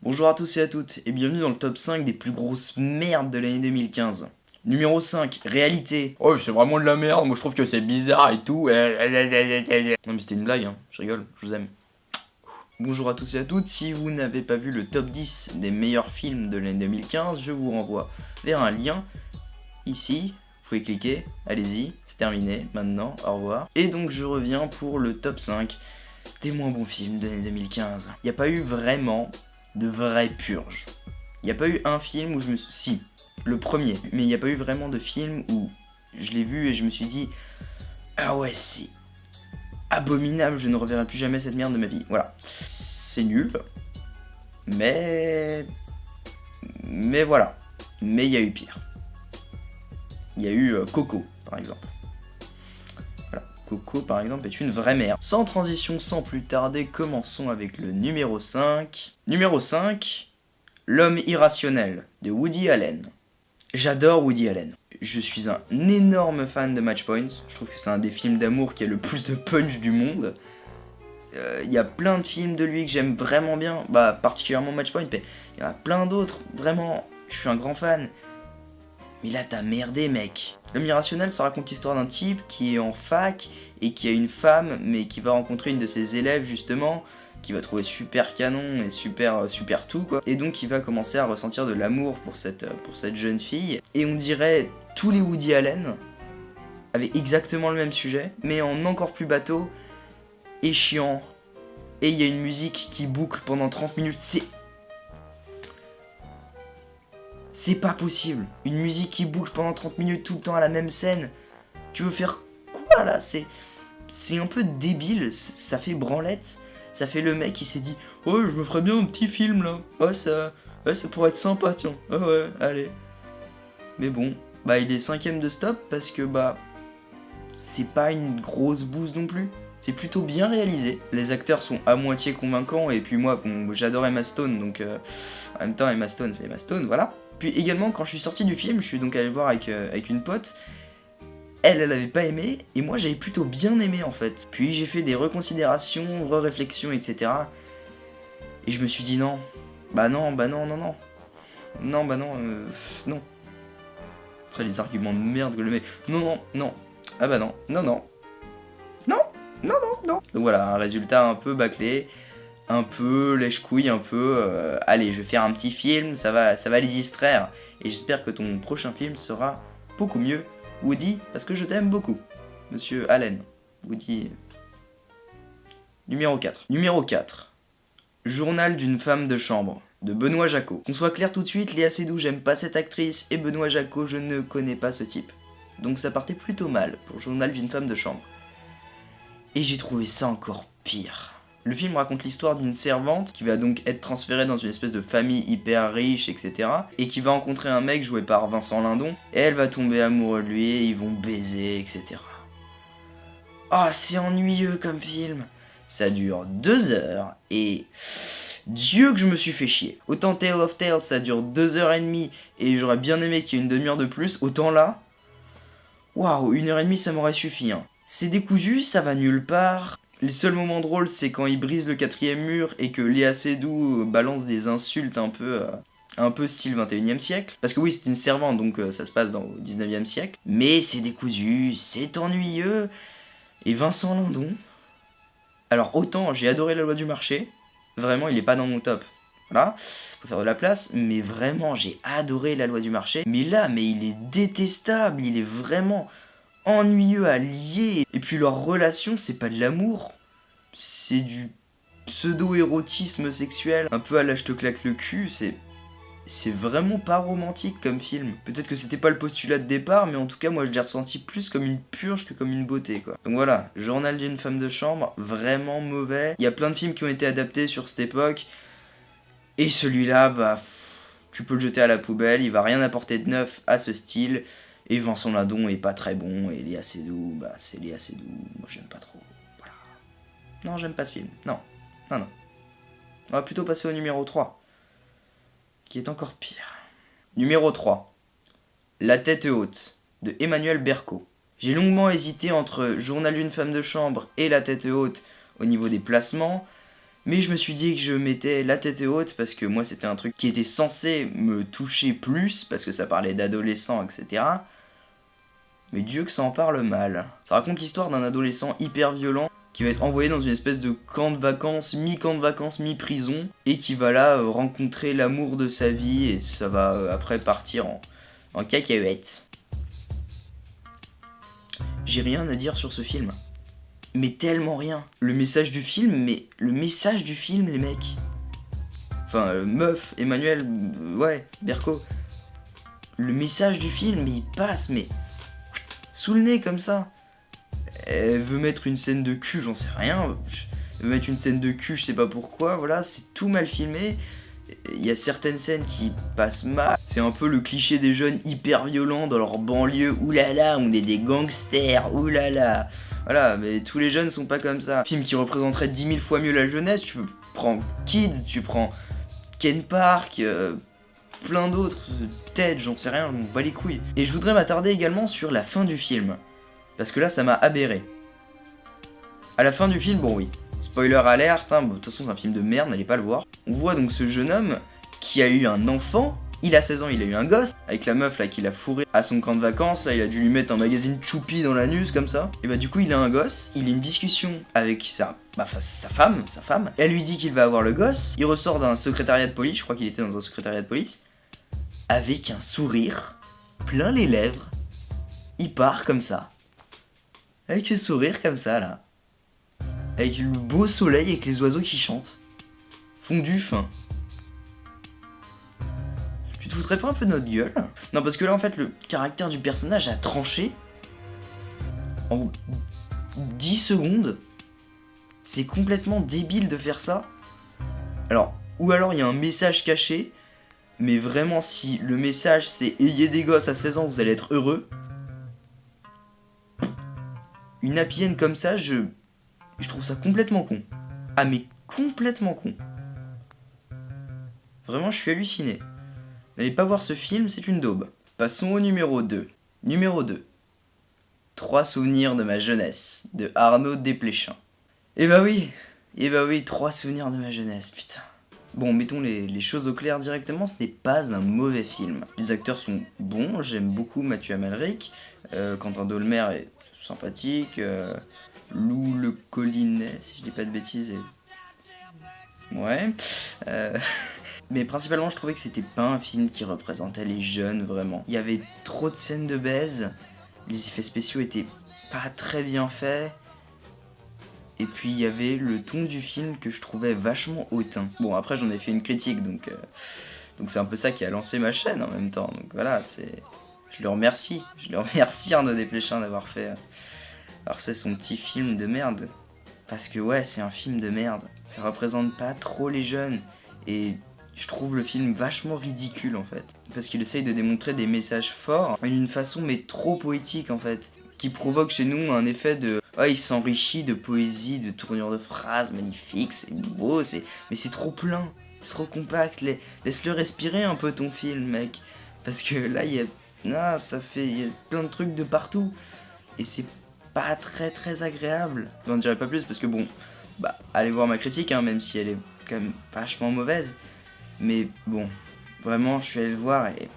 Bonjour à tous et à toutes, et bienvenue dans le top 5 des plus grosses merdes de l'année 2015. Numéro 5, réalité. Oh, c'est vraiment de la merde, moi je trouve que c'est bizarre et tout. Non mais c'était une blague, hein. Je rigole, je vous aime. Bonjour à tous et à toutes, si vous n'avez pas vu le top 10 des meilleurs films de l'année 2015, je vous renvoie vers un lien ici. Vous pouvez cliquer, allez-y, c'est terminé, maintenant, au revoir. Et donc je reviens pour le top 5 des moins bons films de l'année 2015. Il n'y a pas eu vraiment de vraie purge. Il n'y a pas eu un film où je me suis... Si, le premier. Mais il n'y a pas eu vraiment de film où je l'ai vu et je me suis dit... Ah ouais, c'est abominable, je ne reverrai plus jamais cette merde de ma vie. Voilà. C'est nul. Mais... Mais voilà. Mais il y a eu pire. Il y a eu Coco, par exemple. Voilà. Coco, par exemple, est une vraie merde. Sans transition, sans plus tarder, commençons avec le numéro 5. Numéro 5... L'homme irrationnel de Woody Allen. J'adore Woody Allen. Je suis un énorme fan de Match Point. Je trouve que c'est un des films d'amour qui a le plus de punch du monde. Il y a plein de films de lui que j'aime vraiment bien. Bah, particulièrement Match Point, mais il y en a plein d'autres. Vraiment, je suis un grand fan. Mais là, t'as merdé, mec. L'homme irrationnel, ça raconte l'histoire d'un type qui est en fac et qui a une femme, mais qui va rencontrer une de ses élèves, justement, qui va trouver super canon et super tout, quoi. Et donc, il va commencer à ressentir de l'amour pour cette jeune fille. Et on dirait tous les Woody Allen avaient exactement le même sujet, mais en encore plus bateau et chiant. Et il y a une musique qui boucle pendant 30 minutes. C'est pas possible. Une musique qui boucle pendant 30 minutes tout le temps à la même scène. Tu veux faire quoi là? C'est un peu débile, ça fait branlette. Ça fait le mec qui s'est dit oh, je me ferais bien un petit film là. Ouais, ça pourrait être sympa, tiens. Oh, ouais, allez. Mais bon, bah il est 5ème de stop parce que bah c'est pas une grosse bouse non plus. C'est plutôt bien réalisé. Les acteurs sont à moitié convaincants et puis moi, bon, j'adore Emma Stone donc en même temps Emma Stone c'est Emma Stone, voilà. Puis également quand je suis sorti du film, je suis donc allé le voir avec une pote. Elle avait pas aimé, et moi j'avais plutôt bien aimé en fait. Puis j'ai fait des reconsidérations, réflexions, etc. Et je me suis dit non. Bah non. Non, bah non, non. Après les arguments de merde que le mec... Non. Ah bah non. Non. Donc voilà, un résultat un peu bâclé, un peu lèche-couille, un peu... allez, je vais faire un petit film, ça va les distraire. Et j'espère que ton prochain film sera beaucoup mieux. Woody, parce que je t'aime beaucoup. Monsieur Allen. Woody. Numéro 4. Numéro 4. Journal d'une femme de chambre, de Benoît Jacot. Qu'on soit clair tout de suite, Léa Seydoux, j'aime pas cette actrice, et Benoît Jacot, je ne connais pas ce type. Donc ça partait plutôt mal pour Journal d'une femme de chambre. Et j'ai trouvé ça encore pire. Le film raconte l'histoire d'une servante qui va donc être transférée dans une espèce de famille hyper riche, etc. Et qui va rencontrer un mec joué par Vincent Lindon. Et elle va tomber amoureuse de lui et ils vont baiser, etc. Ah, oh, c'est ennuyeux comme film. Ça dure 2 heures et... Dieu que je me suis fait chier. Autant Tale of Tales ça dure 2h30 et j'aurais bien aimé qu'il y ait une demi-heure de plus. Autant là... Waouh, 1h30 ça m'aurait suffi, hein. C'est décousu, ça va nulle part. Les seuls moments drôles, c'est quand il brise le 4ème mur et que Léa Seydoux balance des insultes un peu style 21e siècle. Parce que oui, c'est une servante, donc ça se passe au 19e siècle. Mais c'est décousu, c'est ennuyeux. Et Vincent Lindon... Alors autant j'ai adoré La Loi du Marché, vraiment il est pas dans mon top. Voilà, faut faire de la place, mais vraiment j'ai adoré La Loi du Marché. Mais là, mais il est détestable, il est vraiment... ennuyeux à lier. Et puis leur relation, c'est pas de l'amour, c'est du pseudo-érotisme sexuel, un peu à la je te claque le cul, c'est vraiment pas romantique comme film. Peut-être que c'était pas le postulat de départ, mais en tout cas moi je l'ai ressenti plus comme une purge que comme une beauté, quoi. Donc voilà, Journal d'une femme de chambre, vraiment mauvais. Il y a plein de films qui ont été adaptés sur cette époque, et celui-là, bah, tu peux le jeter à la poubelle, il va rien apporter de neuf à ce style. Et Vincent Lindon est pas très bon, et Léa Seydoux, bah c'est Léa Seydoux, moi j'aime pas trop, voilà. Non, j'aime pas ce film, non. On va plutôt passer au numéro 3, qui est encore pire. Numéro 3, La tête haute, de Emmanuel Berco. J'ai longuement hésité entre Journal d'une femme de chambre et La tête haute au niveau des placements, Mais je me suis dit que je mettais la tête haute parce que moi c'était un truc qui était censé me toucher plus parce que ça parlait d'adolescents, etc. Mais Dieu que ça en parle mal. Ça raconte l'histoire d'un adolescent hyper violent qui va être envoyé dans une espèce de camp de vacances, mi-prison, et qui va là rencontrer l'amour de sa vie, et ça va après partir en cacahuète. J'ai rien à dire sur ce film. Mais tellement rien. Le message du film, les mecs. Enfin, meuf, Emmanuel, ouais, Berco. Le message du film, il passe, mais sous le nez comme ça. Elle veut mettre une scène de cul, j'en sais rien. Elle veut mettre une scène de cul, je sais pas pourquoi, voilà, c'est tout mal filmé. Il y a certaines scènes qui passent mal. C'est un peu le cliché des jeunes hyper violents dans leur banlieue. Oulala, on est des gangsters, oulala. Voilà, mais tous les jeunes sont pas comme ça. Un film qui représenterait 10 000 fois mieux la jeunesse, tu prends Kids, tu prends Ken Park, plein d'autres, Ted, j'en sais rien, je m'en bats les couilles. Et je voudrais m'attarder également sur la fin du film. Parce que là, ça m'a aberré. À la fin du film, bon oui, spoiler alerte, hein, de toute façon c'est un film de merde, n'allez pas le voir. On voit donc ce jeune homme qui a eu un enfant, il a 16 ans, il a eu un gosse, avec la meuf là qui l'a fourré à son camp de vacances, là il a dû lui mettre un magazine Choupi dans l'anus comme ça. Et bah du coup il a un gosse, il a une discussion avec sa femme, elle lui dit qu'il va avoir le gosse, il ressort d'un secrétariat de police, je crois qu'il était dans un secrétariat de police, avec un sourire, plein les lèvres, il part comme ça, avec ce sourire comme ça là. Avec le beau soleil, avec les oiseaux qui chantent. Fondu fin. Tu te foutrais pas un peu de notre gueule? Non, parce que là, en fait, le caractère du personnage a tranché en 10 secondes. C'est complètement débile de faire ça. Alors, ou alors il y a un message caché, mais vraiment, si le message c'est ayez des gosses à 16 ans, vous allez être heureux. Une happy end comme ça, je trouve ça complètement con. Ah mais complètement con. Vraiment, je suis halluciné. N'allez pas voir ce film, c'est une daube. Passons au numéro 2. Numéro 2. 3 souvenirs de ma jeunesse, de Arnaud Desplechin. Eh bah oui, 3 souvenirs de ma jeunesse, putain. Bon, mettons les choses au clair directement, ce n'est pas un mauvais film. Les acteurs sont bons, j'aime beaucoup Mathieu Amalric, Quentin Dolmer est sympathique, Lou Le Collinet, si je dis pas de bêtises. Ouais. Mais principalement, je trouvais que c'était pas un film qui représentait les jeunes, vraiment. Il y avait trop de scènes de baise, les effets spéciaux étaient pas très bien faits, et puis il y avait le ton du film que je trouvais vachement hautain. Bon, après j'en ai fait une critique, donc c'est un peu ça qui a lancé ma chaîne en même temps. Donc voilà, je le remercie Arnaud Desplechin d'avoir fait son petit film de merde. Parce que ouais, c'est un film de merde. Ça représente pas trop les jeunes. Et je trouve le film vachement ridicule en fait. Parce qu'il essaye de démontrer des messages forts, d'une façon mais trop poétique en fait. Qui provoque chez nous un effet de... Oh, il s'enrichit de poésie, de tournures de phrases magnifiques, c'est beau, mais c'est trop plein, c'est trop compact. Laisse-le respirer un peu ton film, mec. Parce que là, il y a plein de trucs de partout. Et c'est pas très agréable. J'en dirai pas plus parce que bon, bah allez voir ma critique, hein, même si elle est quand même vachement mauvaise. Mais bon, vraiment, je suis allé le voir et...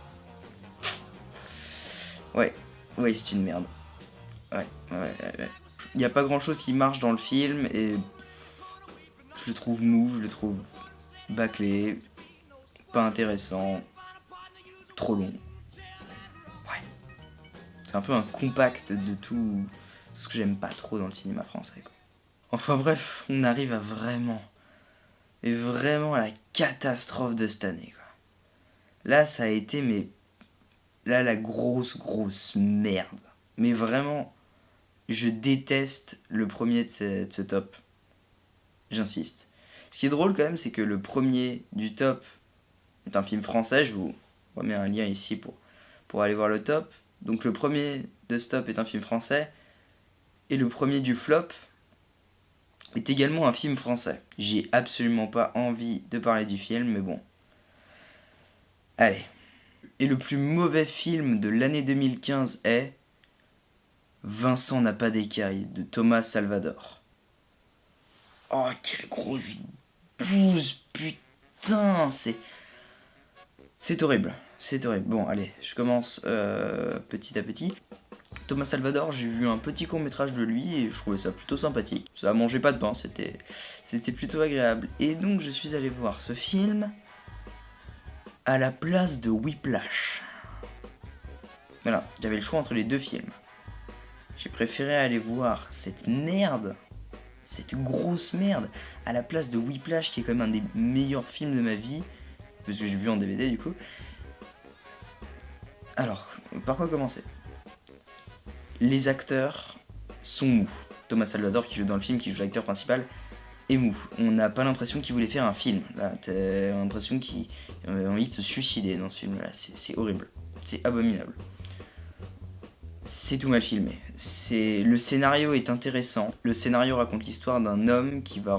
Ouais, c'est une merde. Ouais. Il n'y a pas grand chose qui marche dans le film et je le trouve mou, je le trouve bâclé, pas intéressant, trop long. Ouais. C'est un peu un compact de tout ce que j'aime pas trop dans le cinéma français, quoi. Enfin bref, on arrive à vraiment la catastrophe de cette année, quoi. Là, ça a été, mais là, la grosse merde. Mais vraiment, je déteste le premier de ce top. J'insiste. Ce qui est drôle quand même, c'est que le premier du top est un film français. Je vous remets un lien ici pour aller voir le top. Donc le premier de ce top est un film français. Et le premier du flop est également un film français. J'ai absolument pas envie de parler du film, mais bon. Allez. Et le plus mauvais film de l'année 2015 est Vincent n'a pas d'écailles de Thomas Salvador. Oh, quelle grosse pousse, putain, c'est horrible, c'est horrible. Bon, allez, je commence petit à petit. Thomas Salvador, j'ai vu un petit court-métrage de lui et je trouvais ça plutôt sympathique. Ça mangeait pas de pain, c'était plutôt agréable. Et donc, je suis allé voir ce film à la place de Whiplash. Voilà, j'avais le choix entre les deux films. J'ai préféré aller voir cette merde, cette grosse merde, à la place de Whiplash, qui est quand même un des meilleurs films de ma vie, parce que j'ai vu en DVD du coup. Alors, par quoi commencer ? Les acteurs sont mous. Thomas Salvador, qui joue dans le film, qui joue l'acteur principal, est mou. On n'a pas l'impression qu'il voulait faire un film. Là, t'as l'impression qu'il a envie de se suicider dans ce film-là. C'est horrible. C'est abominable. C'est tout mal filmé. Le scénario est intéressant. Le scénario raconte l'histoire d'un homme qui va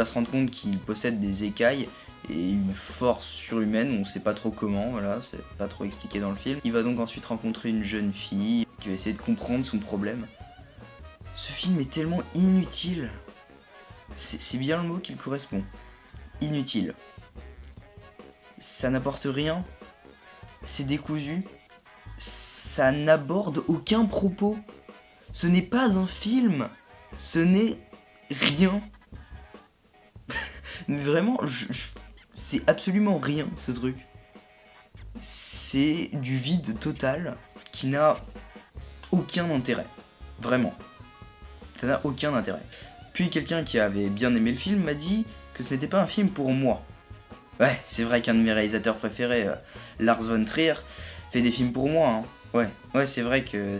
se rendre compte qu'il possède des écailles et une force surhumaine, on sait pas trop comment, voilà, c'est pas trop expliqué dans le film. Il va donc ensuite rencontrer une jeune fille qui va essayer de comprendre son problème. Ce film est tellement inutile. C'est bien le mot qui le correspond. Inutile. Ça n'apporte rien. C'est décousu. Ça n'aborde aucun propos. Ce n'est pas un film. Ce n'est rien. Mais vraiment, c'est absolument rien ce truc. C'est du vide total qui n'a aucun intérêt. Vraiment. Ça n'a aucun intérêt. Puis quelqu'un qui avait bien aimé le film m'a dit que ce n'était pas un film pour moi. Ouais, c'est vrai qu'un de mes réalisateurs préférés, Lars von Trier, fait des films pour moi. Hein. Ouais, c'est vrai que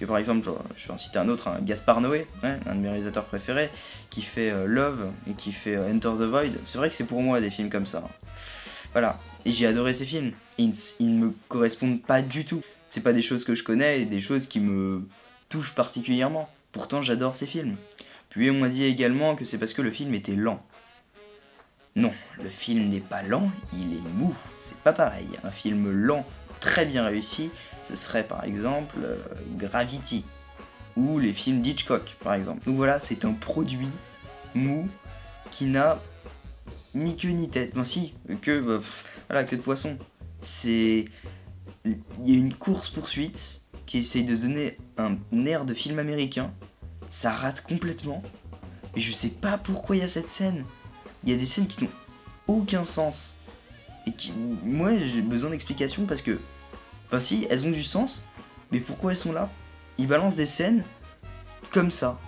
par exemple, je vais en citer un autre, hein, Gaspard Noé, ouais, un de mes réalisateurs préférés, qui fait Love et qui fait Enter the Void. C'est vrai que c'est pour moi des films comme ça. Voilà, et j'ai adoré ces films. Ils ne me correspondent pas du tout. C'est pas des choses que je connais et des choses qui me touchent particulièrement. Pourtant, j'adore ces films. Puis on m'a dit également que c'est parce que le film était lent. Non, le film n'est pas lent, il est mou. C'est pas pareil. Un film lent, très bien réussi, ce serait par exemple Gravity ou les films d'Hitchcock par exemple. Donc voilà, c'est un produit mou qui n'a ni queue ni tête. Enfin si, queue de poisson. Il y a une course-poursuite qui essaye de se donner un air de film américain. Ça rate complètement. Et je sais pas pourquoi il y a cette scène. Il y a des scènes qui n'ont aucun sens. Et qui, moi, j'ai besoin d'explications parce que... Enfin si, elles ont du sens, mais pourquoi elles sont là ? Ils balancent des scènes comme ça,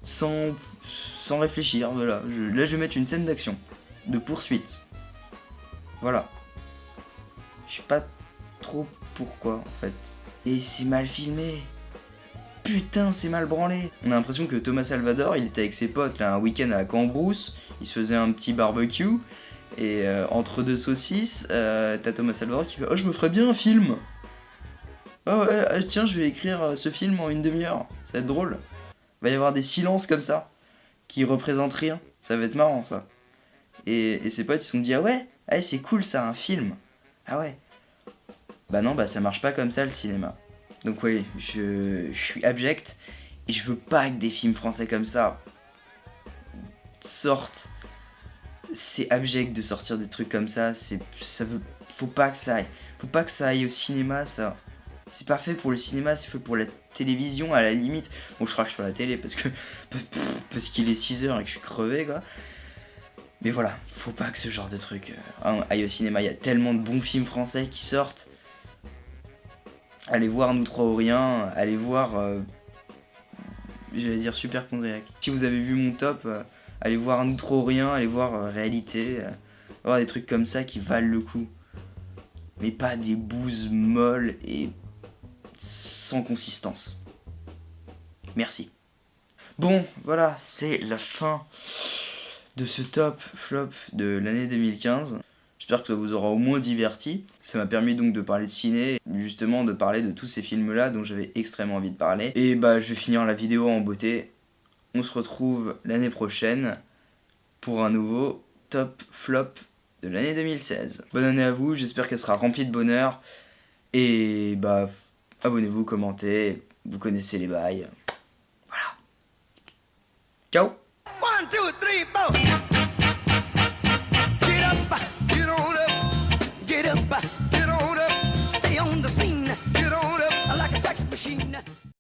sans réfléchir, voilà. Là, je vais mettre une scène d'action, de poursuite. Voilà. Je sais pas trop pourquoi, en fait. Et c'est mal filmé. Putain, c'est mal branlé. On a l'impression que Thomas Salvador, il était avec ses potes, là, un week-end à Cambrousse, il se faisait un petit barbecue, et entre deux saucisses, t'as Thomas Salvador qui fait « Oh, je me ferais bien un film !» Oh ouais, tiens, je vais écrire ce film en une demi-heure, ça va être drôle. Il va y avoir des silences comme ça, qui représentent rien, ça va être marrant ça. Et ses potes ils se sont dit, ah ouais, c'est cool ça, un film. Ah ouais. Bah non, ça marche pas comme ça le cinéma. Donc oui, je suis abject, et je veux pas que des films français comme ça sortent. C'est abject de sortir des trucs comme ça, faut pas que ça aille. Faut pas que ça aille au cinéma, ça. C'est pas fait pour le cinéma, c'est fait pour la télévision à la limite. Bon, je crache sur la télé parce qu'il est 6h et que je suis crevé, quoi. Mais voilà, faut pas que ce genre de truc aille au cinéma. Il y a tellement de bons films français qui sortent. Allez voir Nous trois ou rien, allez voir... j'allais dire Super Chondriac. Si vous avez vu mon top, allez voir Nous trois ou rien, allez voir Réalité. Voir des trucs comme ça qui valent le coup. Mais pas des bouses molles et... sans consistance. Merci. Bon, voilà, c'est la fin de ce top flop de l'année 2015. J'espère que ça vous aura au moins diverti. Ça m'a permis donc de parler de ciné, justement de parler de tous ces films-là dont j'avais extrêmement envie de parler. Et je vais finir la vidéo en beauté. On se retrouve l'année prochaine pour un nouveau top flop de l'année 2016. Bonne année à vous, j'espère qu'elle sera remplie de bonheur. Et abonnez-vous, commentez, vous connaissez les bails. Voilà. Ciao. 1, 2, 3, revoir.